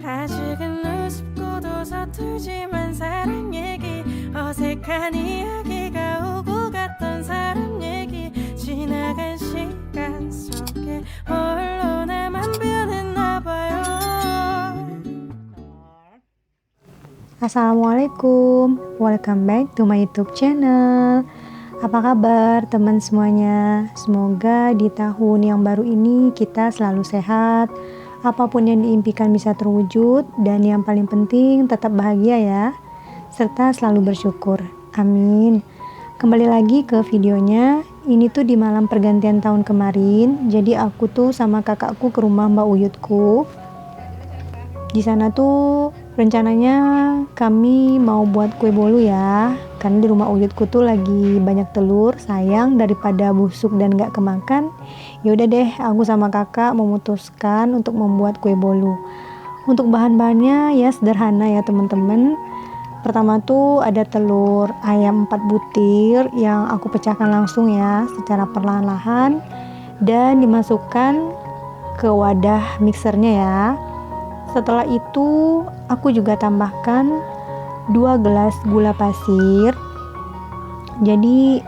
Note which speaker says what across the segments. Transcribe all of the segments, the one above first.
Speaker 1: 아직은 우습고도 서툴지만 사랑 얘기 어색한 이야기가 오고 갔던 사람 얘기 지나간 시간 속에 홀로 나만 변했나 봐요.
Speaker 2: Assalamualaikum, welcome back to my YouTube channel. Apa kabar teman semuanya? Semoga di tahun yang baru ini kita selalu sehat, apapun yang diimpikan bisa terwujud, dan yang paling penting tetap bahagia ya, serta selalu bersyukur. Amin. Kembali lagi ke videonya. Ini tuh di malam pergantian tahun kemarin. Jadi aku tuh sama kakakku ke rumah Mbak Uyutku. Di sana tuh rencananya kami mau buat kue bolu ya, karena di rumah Uyutku tuh lagi banyak telur. Sayang daripada busuk dan gak kemakan, ya udah deh aku sama kakak memutuskan untuk membuat kue bolu. Untuk bahan-bahannya ya sederhana ya teman-teman. Pertama tuh ada telur ayam 4 butir yang aku pecahkan langsung ya secara perlahan-lahan dan dimasukkan ke wadah mixernya ya. Setelah itu aku juga tambahkan 2 gelas gula pasir. Jadi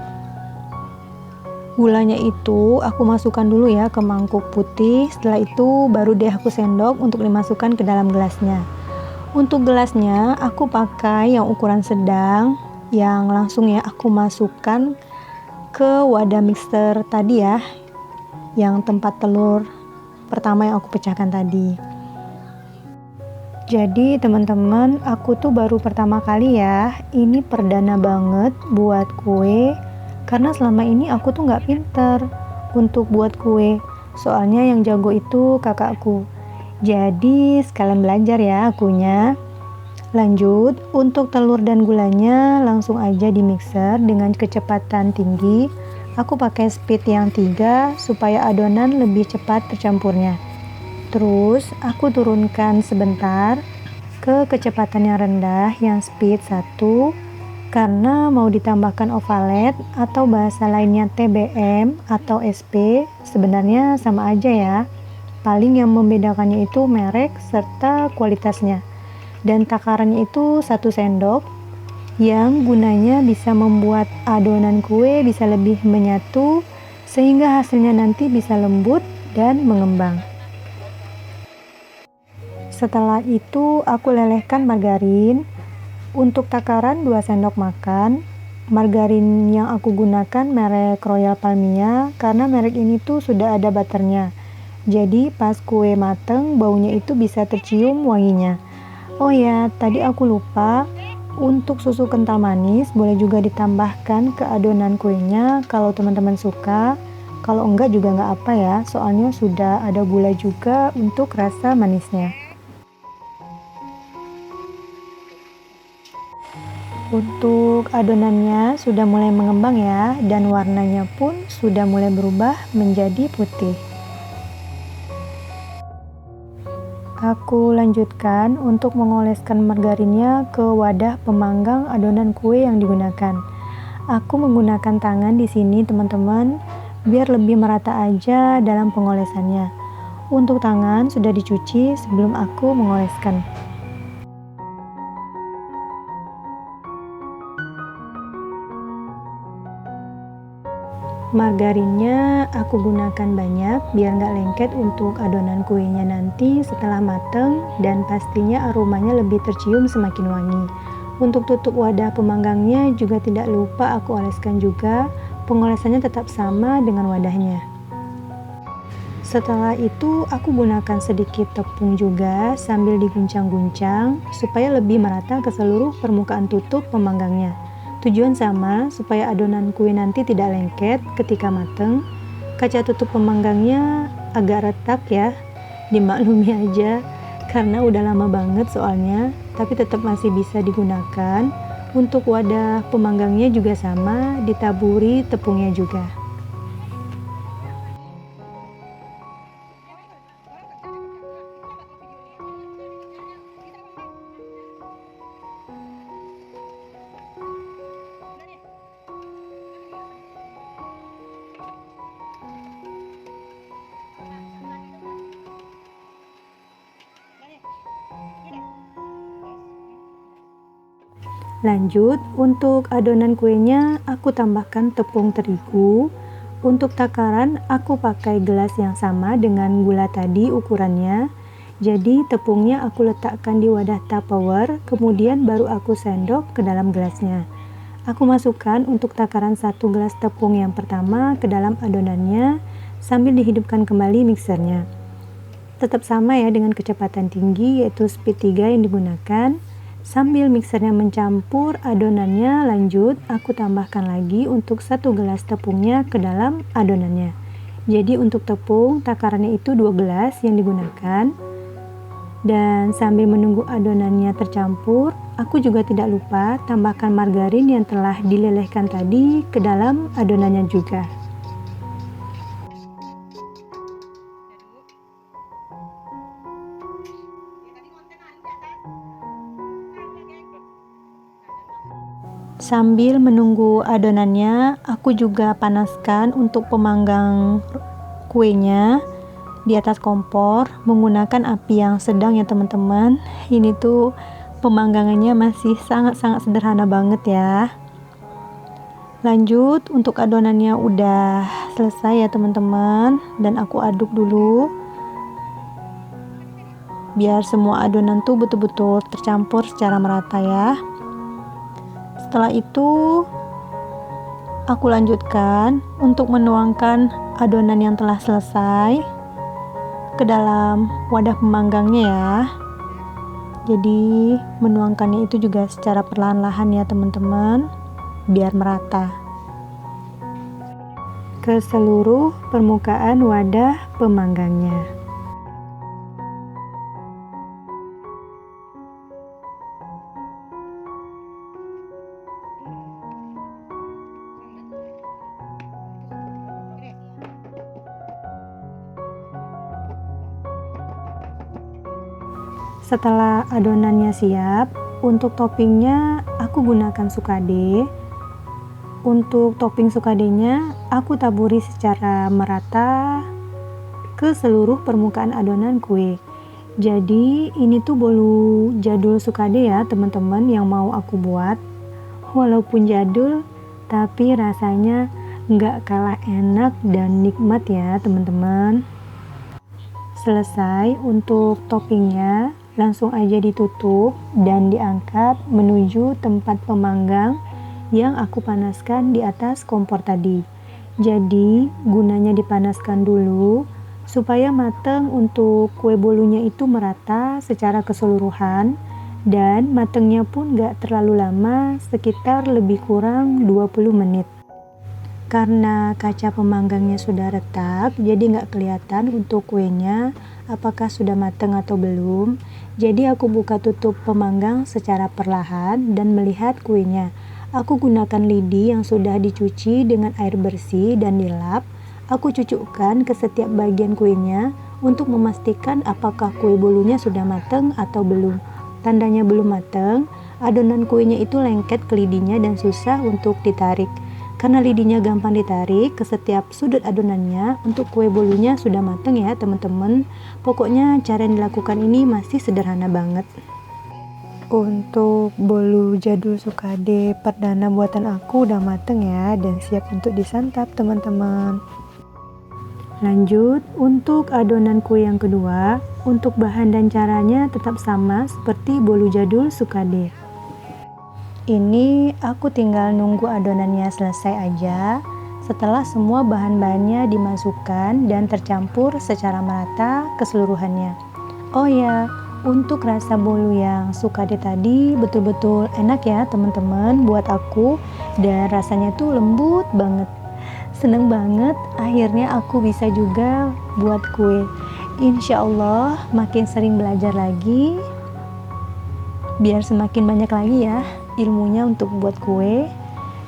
Speaker 2: gulanya itu aku masukkan dulu ya ke mangkuk putih. Setelah itu baru deh aku sendok untuk dimasukkan ke dalam gelasnya. Untuk gelasnya aku pakai yang ukuran sedang, yang langsung ya aku masukkan ke wadah mixer tadi ya, yang tempat telur pertama yang aku pecahkan tadi. Jadi teman-teman, aku tuh baru pertama kali ya, ini perdana banget buat kue, karena selama ini aku tuh gak pinter untuk buat kue, soalnya yang jago itu kakakku. Jadi sekalian belajar ya akunya. Lanjut, untuk telur dan gulanya langsung aja di mixer dengan kecepatan tinggi. Aku pakai speed yang 3 supaya adonan lebih cepat tercampurnya. Terus aku turunkan sebentar ke kecepatan yang rendah yang speed 1 karena mau ditambahkan ovalet atau bahasa lainnya TBM atau SP, sebenarnya sama aja ya. Paling yang membedakannya itu merek serta kualitasnya. Dan takarannya itu 1 sendok yang gunanya bisa membuat adonan kue bisa lebih menyatu sehingga hasilnya nanti bisa lembut dan mengembang. Setelah itu aku lelehkan margarin. Untuk takaran 2 sendok makan. Margarin yang aku gunakan merek Royal Palmia karena merek ini tuh sudah ada butternya. Jadi pas kue mateng baunya itu bisa tercium wanginya. Oh ya, tadi aku lupa. Untuk susu kental manis boleh juga ditambahkan ke adonan kuenya kalau teman-teman suka. Kalau enggak juga enggak apa ya, soalnya sudah ada gula juga untuk rasa manisnya. Untuk adonannya sudah mulai mengembang ya, dan warnanya pun sudah mulai berubah menjadi putih. Aku lanjutkan untuk mengoleskan margarinnya ke wadah pemanggang adonan kue yang digunakan. Aku menggunakan tangan di sini teman-teman, biar lebih merata aja dalam pengolesannya. Untuk tangan sudah dicuci sebelum aku mengoleskan. Margarinnya aku gunakan banyak biar nggak lengket untuk adonan kuenya nanti setelah mateng, dan pastinya aromanya lebih tercium semakin wangi. Untuk tutup wadah pemanggangnya juga tidak lupa aku oleskan juga, pengolesannya tetap sama dengan wadahnya. Setelah itu aku gunakan sedikit tepung juga sambil diguncang-guncang supaya lebih merata ke seluruh permukaan tutup pemanggangnya. Tujuan sama, supaya adonan kue nanti tidak lengket ketika mateng. Kaca tutup pemanggangnya agak retak ya, dimaklumi aja karena udah lama banget soalnya, tapi tetap masih bisa digunakan. Untuk wadah pemanggangnya juga sama, ditaburi tepungnya juga. Lanjut, untuk adonan kuenya aku tambahkan tepung terigu. Untuk takaran aku pakai gelas yang sama dengan gula tadi ukurannya. Jadi tepungnya aku letakkan di wadah Tupperware, kemudian baru aku sendok ke dalam gelasnya. Aku masukkan untuk takaran 1 gelas tepung yang pertama ke dalam adonannya sambil dihidupkan kembali mixernya. Tetap sama ya dengan kecepatan tinggi, yaitu speed 3 yang digunakan. Sambil mixernya mencampur adonannya, lanjut aku tambahkan lagi untuk 1 gelas tepungnya ke dalam adonannya. Jadi untuk tepung takarannya itu 2 gelas yang digunakan. Dan sambil menunggu adonannya tercampur, aku juga tidak lupa tambahkan margarin yang telah dilelehkan tadi ke dalam adonannya juga. Sambil menunggu adonannya, aku juga panaskan untuk pemanggang kuenya di atas kompor menggunakan api yang sedang ya teman-teman. Ini tuh pemanggangannya masih sangat-sangat sederhana banget ya. Lanjut, untuk adonannya udah selesai ya teman-teman, dan aku aduk dulu biar semua adonan tuh betul-betul tercampur secara merata ya. Setelah itu aku lanjutkan untuk menuangkan adonan yang telah selesai ke dalam wadah pemanggangnya ya. Jadi menuangkannya itu juga secara perlahan-lahan ya teman-teman, biar merata ke seluruh permukaan wadah pemanggangnya. Setelah adonannya siap, untuk toppingnya aku gunakan sukade. Untuk topping sukadenya aku taburi secara merata ke seluruh permukaan adonan kue. Jadi ini tuh bolu jadul sukade ya teman-teman yang mau aku buat. Walaupun jadul, tapi rasanya nggak kalah enak dan nikmat ya teman-teman. Selesai untuk toppingnya, langsung aja ditutup dan diangkat menuju tempat pemanggang yang aku panaskan di atas kompor tadi. Jadi gunanya dipanaskan dulu supaya matang untuk kue bolunya itu merata secara keseluruhan, dan matangnya pun gak terlalu lama, sekitar lebih kurang 20 menit. Karena kaca pemanggangnya sudah retak, jadi gak kelihatan untuk kuenya apakah sudah matang atau belum. Jadi aku buka tutup pemanggang secara perlahan dan melihat kuenya. Aku gunakan lidi yang sudah dicuci dengan air bersih dan dilap. Aku cucukkan ke setiap bagian kuenya untuk memastikan apakah kue bolunya sudah matang atau belum. Tandanya belum matang, adonan kuenya itu lengket ke lidinya dan susah untuk ditarik. Karena lidinya gampang ditarik ke setiap sudut adonannya, untuk kue bolunya sudah matang ya teman-teman. Pokoknya cara yang dilakukan ini masih sederhana banget. Untuk bolu jadul sukade perdana buatan aku udah matang ya, dan siap untuk disantap teman-teman. Lanjut, untuk adonan kue yang kedua, untuk bahan dan caranya tetap sama seperti bolu jadul sukade. Ini aku tinggal nunggu adonannya selesai aja. Setelah semua bahan-bahannya dimasukkan dan tercampur secara merata keseluruhannya. Oh ya, untuk rasa bolu yang sukade tadi betul-betul enak ya teman-teman buat aku, dan rasanya tuh lembut banget. Seneng banget akhirnya aku bisa juga buat kue. Insya Allah makin sering belajar lagi, biar semakin banyak lagi ya ilmunya untuk buat kue.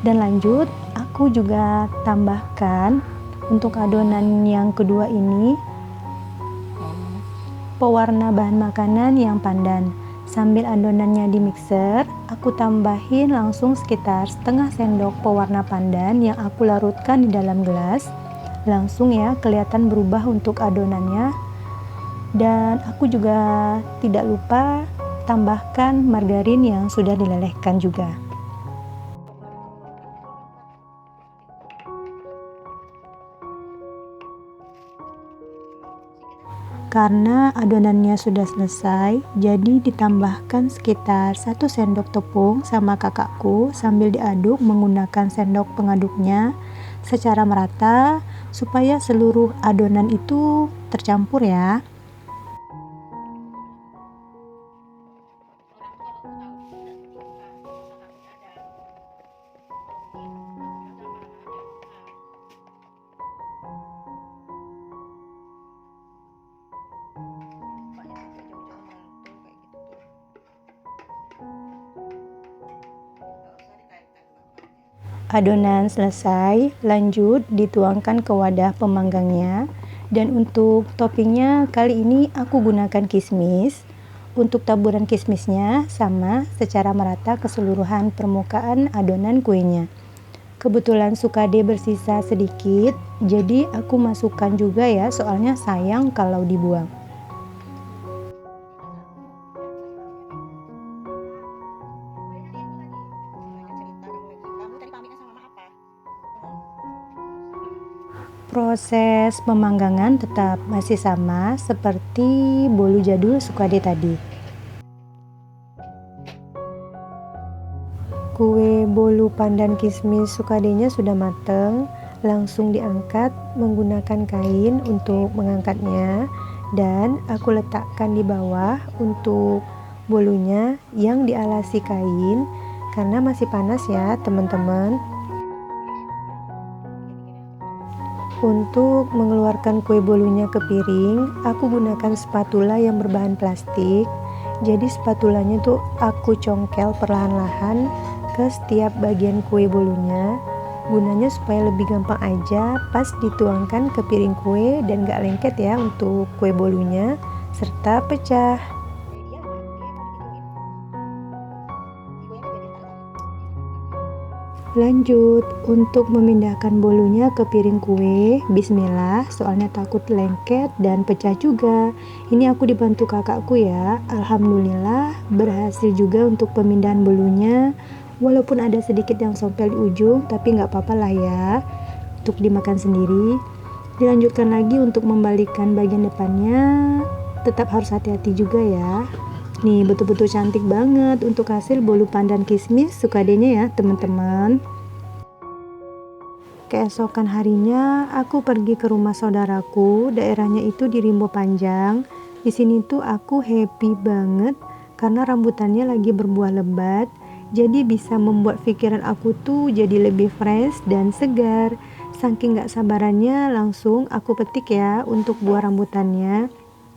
Speaker 2: Dan lanjut, aku juga tambahkan untuk adonan yang kedua ini pewarna bahan makanan yang pandan. Sambil adonannya di mixer, aku tambahin langsung sekitar setengah sendok pewarna pandan yang aku larutkan di dalam gelas. Langsung ya kelihatan berubah untuk adonannya. Dan aku juga tidak lupa tambahkan margarin yang sudah dilelehkan juga. Karena adonannya sudah selesai, jadi ditambahkan sekitar 1 sendok tepung sama kakakku sambil diaduk menggunakan sendok pengaduknya secara merata supaya seluruh adonan itu tercampur ya. Adonan selesai, lanjut dituangkan ke wadah pemanggangnya. Dan untuk toppingnya kali ini aku gunakan kismis. Untuk taburan kismisnya sama secara merata keseluruhan permukaan adonan kuenya. Kebetulan sukade bersisa sedikit, jadi aku masukkan juga ya, soalnya sayang kalau dibuang. Proses pemanggangan tetap masih sama seperti bolu jadul sukade tadi. Kue bolu pandan kismis sukadenya sudah matang, langsung diangkat menggunakan kain untuk mengangkatnya, dan aku letakkan di bawah untuk bolunya yang dialasi kain karena masih panas ya teman-teman. Untuk mengeluarkan kue bolunya ke piring, aku gunakan spatula yang berbahan plastik. Jadi spatulanya tuh aku congkel perlahan-lahan ke setiap bagian kue bolunya. Gunanya supaya lebih gampang aja pas dituangkan ke piring kue dan gak lengket ya untuk kue bolunya serta pecah. Lanjut, untuk memindahkan bolunya ke piring kue, bismillah, soalnya takut lengket dan pecah juga. Ini aku dibantu kakakku ya, alhamdulillah berhasil juga untuk pemindahan bolunya. Walaupun ada sedikit yang sompel di ujung, tapi nggak apa-apa lah ya, untuk dimakan sendiri. Dilanjutkan lagi untuk membalikkan bagian depannya, tetap harus hati-hati juga ya. Nih betul-betul cantik banget untuk hasil bolu pandan kismis sukadenya ya teman-teman. Keesokan harinya aku pergi ke rumah saudaraku, daerahnya itu di Rimbo Panjang. Di sini tuh aku happy banget karena rambutannya lagi berbuah lebat, jadi bisa membuat pikiran aku tuh jadi lebih fresh dan segar. Saking gak sabarannya langsung aku petik ya untuk buah rambutannya.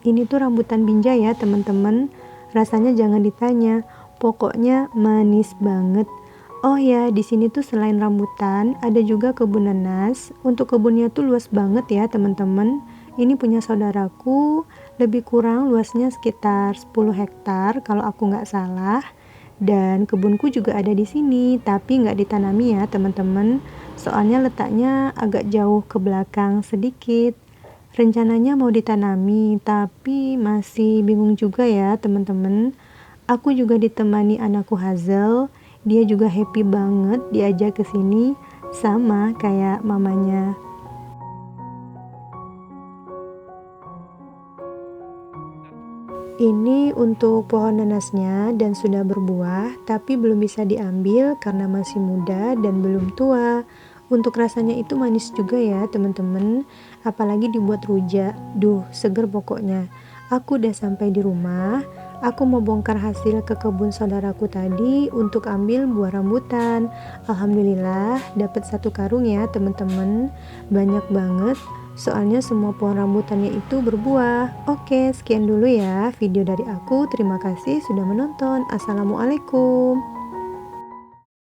Speaker 2: Ini tuh rambutan binjai ya teman-teman. Rasanya jangan ditanya, pokoknya manis banget. Oh ya, di sini tuh selain rambutan, ada juga kebun nanas. Untuk kebunnya tuh luas banget ya teman-teman. Ini punya saudaraku, lebih kurang luasnya sekitar 10 hektar kalau aku nggak salah. Dan kebunku juga ada di sini, tapi nggak ditanami ya teman-teman. Soalnya letaknya agak jauh ke belakang sedikit. Rencananya mau ditanami, tapi masih bingung juga ya teman-teman. Aku juga ditemani anakku Hazel, dia juga happy banget diajak ke sini, sama kayak mamanya. Ini untuk pohon nanasnya dan sudah berbuah, tapi belum bisa diambil karena masih muda dan belum tua. Untuk rasanya itu manis juga ya teman-teman, apalagi dibuat rujak. Duh, seger pokoknya. Aku udah sampai di rumah. Aku mau bongkar hasil ke kebun saudaraku tadi untuk ambil buah rambutan. Alhamdulillah dapat 1 karung ya teman-teman. Banyak banget. Soalnya semua pohon rambutannya itu berbuah. Oke, sekian dulu ya video dari aku. Terima kasih sudah menonton. Assalamualaikum.